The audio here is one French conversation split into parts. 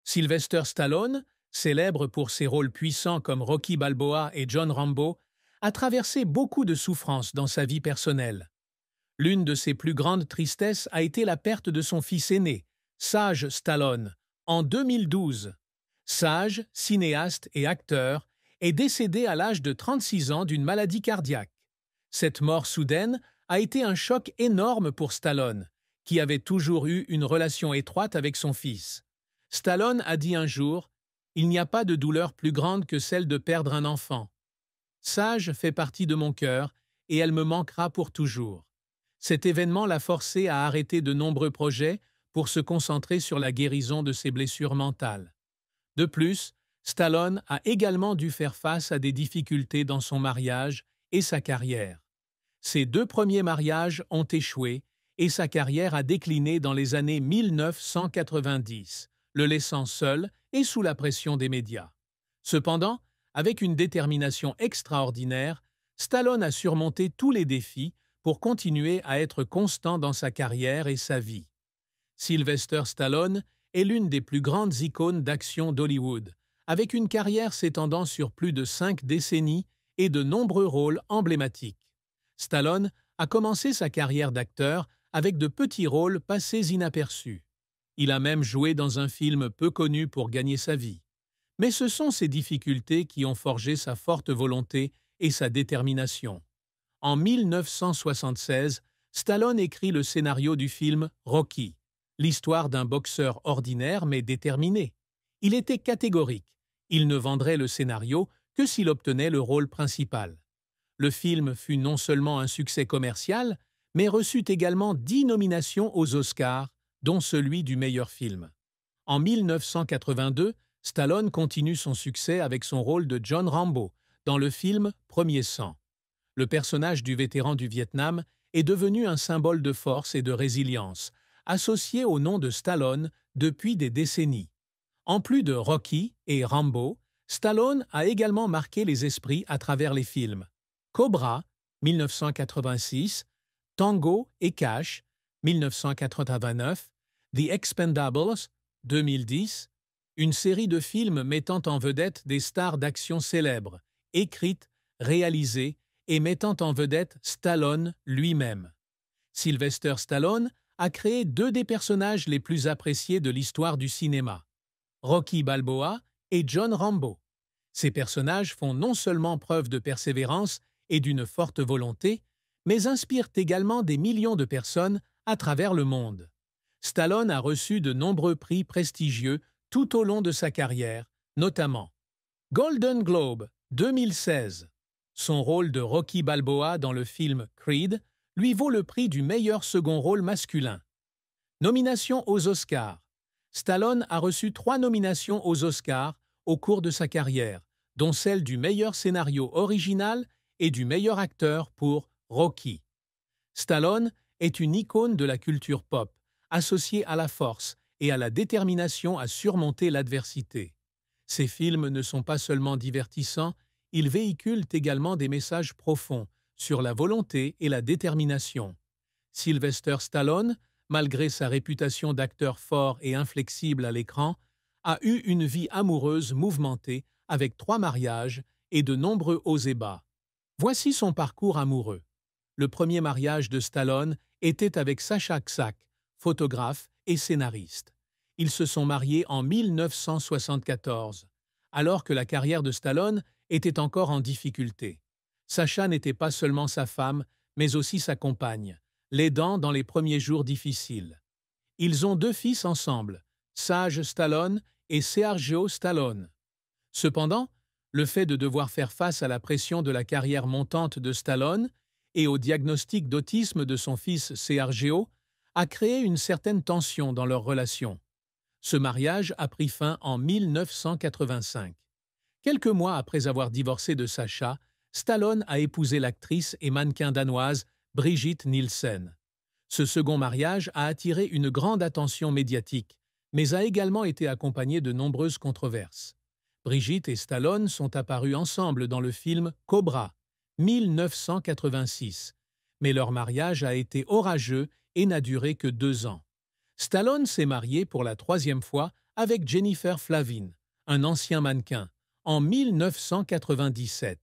Sylvester Stallone, célèbre pour ses rôles puissants comme Rocky Balboa et John Rambo, a traversé beaucoup de souffrances dans sa vie personnelle. L'une de ses plus grandes tristesses a été la perte de son fils aîné, Sage Stallone, en 2012. Sage, cinéaste et acteur, est décédé à l'âge de 36 ans d'une maladie cardiaque. Cette mort soudaine a été un choc énorme pour Stallone, qui avait toujours eu une relation étroite avec son fils. Stallone a dit un jour « Il n'y a pas de douleur plus grande que celle de perdre un enfant. Sage fait partie de mon cœur et elle me manquera pour toujours. » Cet événement l'a forcé à arrêter de nombreux projets pour se concentrer sur la guérison de ses blessures mentales. De plus, Stallone a également dû faire face à des difficultés dans son mariage et sa carrière. Ses deux premiers mariages ont échoué et sa carrière a décliné dans les années 1990, le laissant seul et sous la pression des médias. Cependant, avec une détermination extraordinaire, Stallone a surmonté tous les défis pour continuer à être constant dans sa carrière et sa vie. Sylvester Stallone est l'une des plus grandes icônes d'action d'Hollywood, avec une carrière s'étendant sur plus de 5 décennies et de nombreux rôles emblématiques. Stallone a commencé sa carrière d'acteur avec de petits rôles passés inaperçus. Il a même joué dans un film peu connu pour gagner sa vie. Mais ce sont ces difficultés qui ont forgé sa forte volonté et sa détermination. En 1976, Stallone écrit le scénario du film Rocky, l'histoire d'un boxeur ordinaire mais déterminé. Il était catégorique. Il ne vendrait le scénario que s'il obtenait le rôle principal. Le film fut non seulement un succès commercial, mais reçut également 10 nominations aux Oscars, dont celui du meilleur film. En 1982, Stallone continue son succès avec son rôle de John Rambo dans le film Premier sang. Le personnage du vétéran du Vietnam est devenu un symbole de force et de résilience, associé au nom de Stallone depuis des décennies. En plus de Rocky et Rambo, Stallone a également marqué les esprits à travers les films Cobra, 1986, Tango et Cash, 1989, The Expendables, 2010, une série de films mettant en vedette des stars d'action célèbres, écrites, réalisées et mettant en vedette Stallone lui-même. Sylvester Stallone a créé deux des personnages les plus appréciés de l'histoire du cinéma, Rocky Balboa et John Rambo. Ces personnages font non seulement preuve de persévérance et d'une forte volonté, mais inspirent également des millions de personnes à travers le monde. Stallone a reçu de nombreux prix prestigieux tout au long de sa carrière, notamment Golden Globe 2016. Son rôle de Rocky Balboa dans le film Creed lui vaut le prix du meilleur second rôle masculin. Nomination aux Oscars. Stallone a reçu 3 nominations aux Oscars au cours de sa carrière, dont celle du meilleur scénario original et du meilleur acteur pour Rocky. Stallone est une icône de la culture pop, associée à la force et à la détermination à surmonter l'adversité. Ses films ne sont pas seulement divertissants, ils véhiculent également des messages profonds sur la volonté et la détermination. Sylvester Stallone, malgré sa réputation d'acteur fort et inflexible à l'écran, a eu une vie amoureuse mouvementée avec 3 mariages et de nombreux hauts et bas. Voici son parcours amoureux. Le premier mariage de Stallone était avec Sacha Ksak, photographe et scénariste. Ils se sont mariés en 1974, alors que la carrière de Stallone était encore en difficulté. Sacha n'était pas seulement sa femme, mais aussi sa compagne, l'aidant dans les premiers jours difficiles. Ils ont 2 fils ensemble, Sage Stallone et Sergio Stallone. Cependant, le fait de devoir faire face à la pression de la carrière montante de Stallone et au diagnostic d'autisme de son fils Sergio a créé une certaine tension dans leur relation. Ce mariage a pris fin en 1985. Quelques mois après avoir divorcé de Sacha, Stallone a épousé l'actrice et mannequin danoise Brigitte Nielsen. Ce second mariage a attiré une grande attention médiatique, mais a également été accompagné de nombreuses controverses. Brigitte et Stallone sont apparus ensemble dans le film Cobra, 1986, mais leur mariage a été orageux et n'a duré que 2 ans. Stallone s'est marié pour la 3e fois avec Jennifer Flavin, un ancien mannequin, en 1997.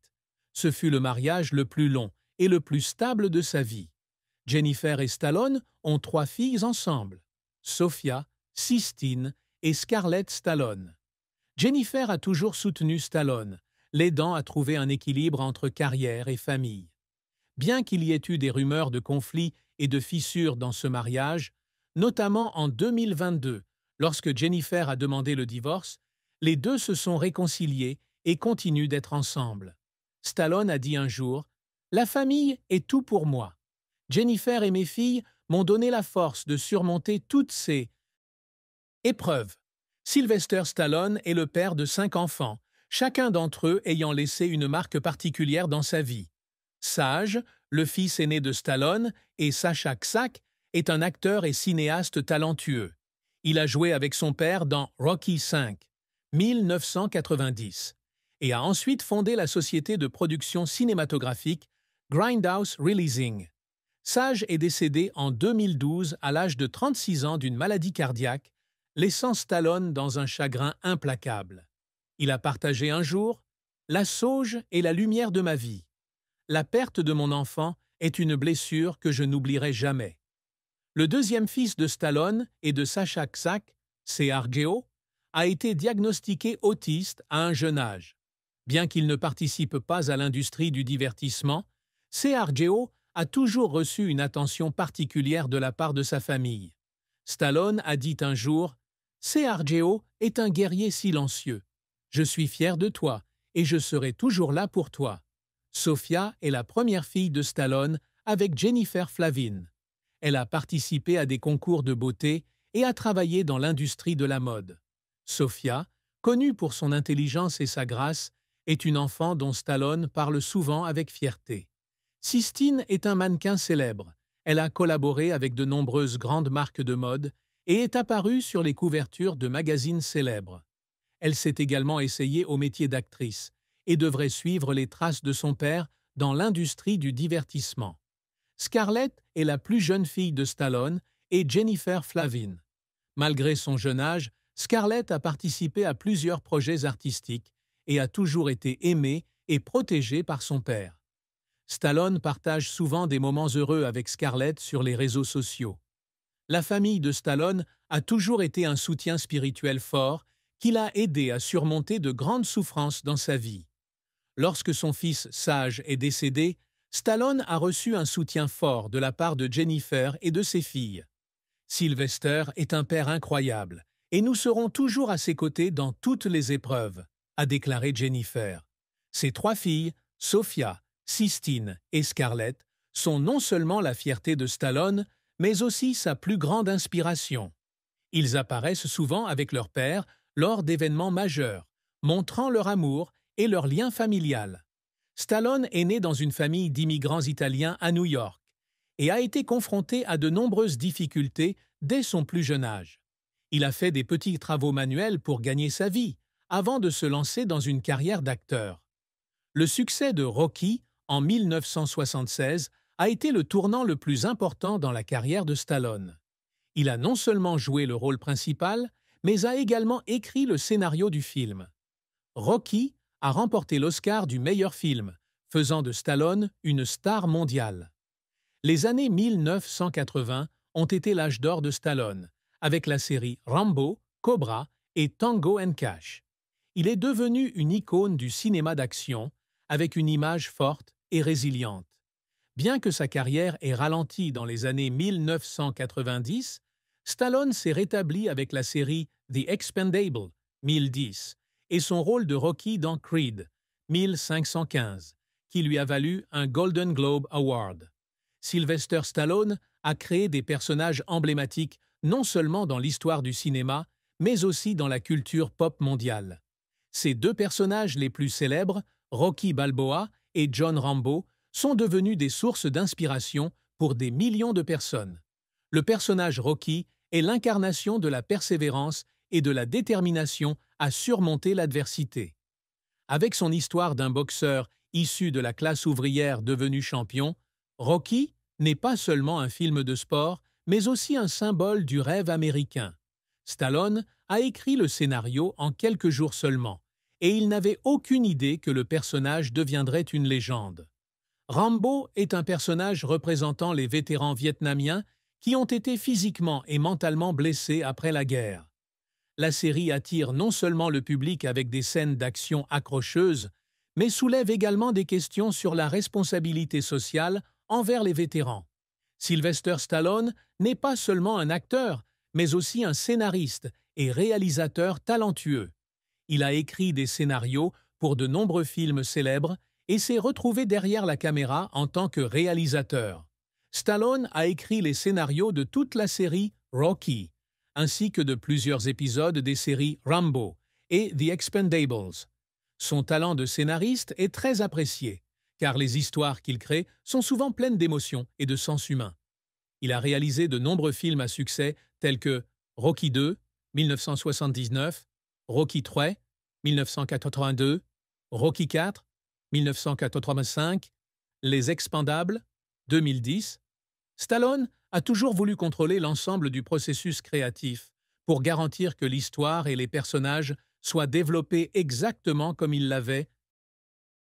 Ce fut le mariage le plus long et le plus stable de sa vie. Jennifer et Stallone ont 3 filles ensemble, Sophia, Sistine et Scarlett Stallone. Jennifer a toujours soutenu Stallone, l'aidant à trouver un équilibre entre carrière et famille. Bien qu'il y ait eu des rumeurs de conflits et de fissures dans ce mariage, notamment en 2022, lorsque Jennifer a demandé le divorce, les deux se sont réconciliés et continuent d'être ensemble. Stallone a dit un jour « La famille est tout pour moi. Jennifer et mes filles m'ont donné la force de surmonter toutes ces épreuves. » Sylvester Stallone est le père de 5 enfants, chacun d'entre eux ayant laissé une marque particulière dans sa vie. Sage, le fils aîné de Stallone, et Sacha Ksak, est un acteur et cinéaste talentueux. Il a joué avec son père dans Rocky V, 1990, et a ensuite fondé la société de production cinématographique Grindhouse Releasing. Sage est décédé en 2012 à l'âge de 36 ans d'une maladie cardiaque, laissant Stallone dans un chagrin implacable. Il a partagé un jour « La sauge est la lumière de ma vie. La perte de mon enfant est une blessure que je n'oublierai jamais. » Le deuxième fils de Stallone et de Sacha Ksak, Sergio, a été diagnostiqué autiste à un jeune âge. Bien qu'il ne participe pas à l'industrie du divertissement, Sergio a toujours reçu une attention particulière de la part de sa famille. Stallone a dit un jour « Sergio est un guerrier silencieux. Je suis fier de toi et je serai toujours là pour toi. » Sophia est la première fille de Stallone avec Jennifer Flavin. Elle a participé à des concours de beauté et a travaillé dans l'industrie de la mode. Sophia, connue pour son intelligence et sa grâce, est une enfant dont Stallone parle souvent avec fierté. Sistine est un mannequin célèbre. Elle a collaboré avec de nombreuses grandes marques de mode et est apparue sur les couvertures de magazines célèbres. Elle s'est également essayée au métier d'actrice et devrait suivre les traces de son père dans l'industrie du divertissement. Scarlett est la plus jeune fille de Stallone et Jennifer Flavin. Malgré son jeune âge, Scarlett a participé à plusieurs projets artistiques et a toujours été aimée et protégée par son père. Stallone partage souvent des moments heureux avec Scarlett sur les réseaux sociaux. La famille de Stallone a toujours été un soutien spirituel fort qui l'a aidé à surmonter de grandes souffrances dans sa vie. Lorsque son fils Sage est décédé, Stallone a reçu un soutien fort de la part de Jennifer et de ses filles. Sylvester est un père incroyable et nous serons toujours à ses côtés dans toutes les épreuves, a déclaré Jennifer. Ses 3 filles, Sophia, Sistine et Scarlett, sont non seulement la fierté de Stallone, mais aussi sa plus grande inspiration. Ils apparaissent souvent avec leur père lors d'événements majeurs, montrant leur amour et leur lien familial. Stallone est né dans une famille d'immigrants italiens à New York et a été confronté à de nombreuses difficultés dès son plus jeune âge. Il a fait des petits travaux manuels pour gagner sa vie, avant de se lancer dans une carrière d'acteur. Le succès de Rocky, en 1976, a été le tournant le plus important dans la carrière de Stallone. Il a non seulement joué le rôle principal, mais a également écrit le scénario du film. Rocky a remporté l'Oscar du meilleur film, faisant de Stallone une star mondiale. Les années 1980 ont été l'âge d'or de Stallone, avec la série Rambo, Cobra et Tango and Cash. Il est devenu une icône du cinéma d'action, avec une image forte et résiliente. Bien que sa carrière ait ralenti dans les années 1990, Stallone s'est rétabli avec la série The Expendables, 1010, et son rôle de Rocky dans Creed, 1515, qui lui a valu un Golden Globe Award. Sylvester Stallone a créé des personnages emblématiques non seulement dans l'histoire du cinéma, mais aussi dans la culture pop mondiale. Ces 2 personnages les plus célèbres, Rocky Balboa et John Rambo, sont devenus des sources d'inspiration pour des millions de personnes. Le personnage Rocky est l'incarnation de la persévérance et de la détermination à surmonter l'adversité. Avec son histoire d'un boxeur issu de la classe ouvrière devenu champion, Rocky n'est pas seulement un film de sport, mais aussi un symbole du rêve américain. Stallone a écrit le scénario en quelques jours seulement, et il n'avait aucune idée que le personnage deviendrait une légende. Rambo est un personnage représentant les vétérans vietnamiens qui ont été physiquement et mentalement blessés après la guerre. La série attire non seulement le public avec des scènes d'action accrocheuses, mais soulève également des questions sur la responsabilité sociale envers les vétérans. Sylvester Stallone n'est pas seulement un acteur, mais aussi un scénariste et réalisateur talentueux. Il a écrit des scénarios pour de nombreux films célèbres et s'est retrouvé derrière la caméra en tant que réalisateur. Stallone a écrit les scénarios de toute la série Rocky, ainsi que de plusieurs épisodes des séries Rambo et The Expendables. Son talent de scénariste est très apprécié, car les histoires qu'il crée sont souvent pleines d'émotions et de sens humain. Il a réalisé de nombreux films à succès tels que Rocky II, 1979, Rocky III, 1982, Rocky IV, 1985, Les Expendables, 2010. Stallone a toujours voulu contrôler l'ensemble du processus créatif pour garantir que l'histoire et les personnages soient développés exactement comme il l'avait